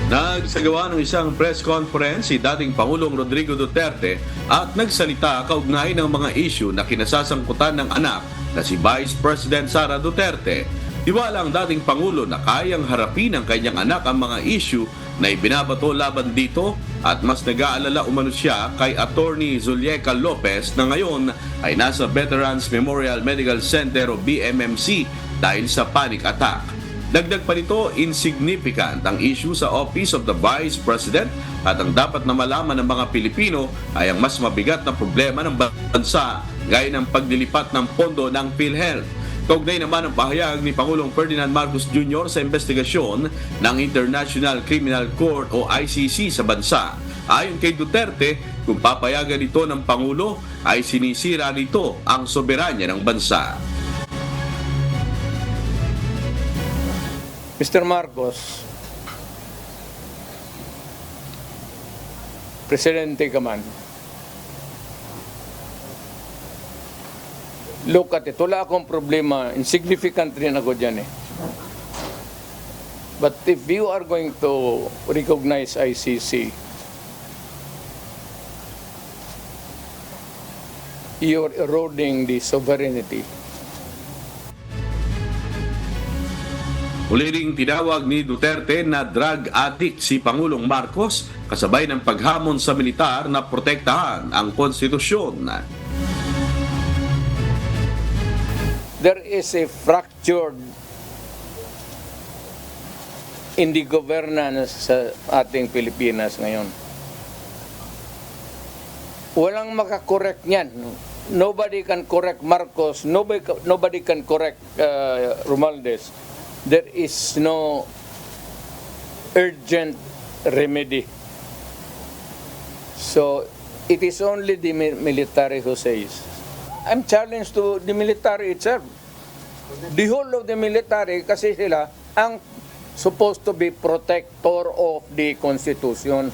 Nagsagawa ng isang press conference si dating Pangulong Rodrigo Duterte at nagsalita kaugnay ng mga issue na kinasasangkutan ng anak na si Vice President Sara Duterte. Tiwala ang dating Pangulo na kayang harapin ng kanyang anak ang mga issue na ibinabato laban dito at mas nag-aalala umano siya kay Attorney Zulieca Lopez na ngayon ay nasa Veterans Memorial Medical Center o BMMC dahil sa panic attack. Dagdag pa nito, insignificant ang issue sa Office of the Vice President at ang dapat na malaman ng mga Pilipino ay ang mas mabigat na problema ng bansa gaya ng paglilipat ng pondo ng PhilHealth. Kaugnay naman ang pahayag ni Pangulong Ferdinand Marcos Jr. sa investigasyon ng International Criminal Court o ICC sa bansa. Ayon kay Duterte, kung papayagan ito ng Pangulo ay sinisira nito ang soberanya ng bansa. Mr. Marcos, Presidente ka man, look at it. Wala akong problema. Insignificant rin ako dyan eh. But if you are going to recognize ICC, you're eroding the sovereignty. Uli ring tinawag ni Duterte na drug addict si Pangulong Marcos kasabay ng paghamon sa militar na protektahan ang konstitusyon. There is a fractured in the governance sa ating Pilipinas ngayon. Walang makakorek niyan. Nobody can correct Marcos. Nobody can correct Romualdez. There is no urgent remedy. So, it is only the military who says. I'm challenged to the military itself. The whole of the military, kasi sila ang supposed to be protector of the Constitution.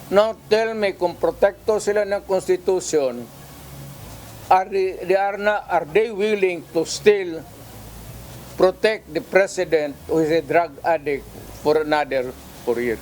Now, tell me, kung protector sila ng Constitution, are they willing to still protect the president who is a drug addict for another 4 years?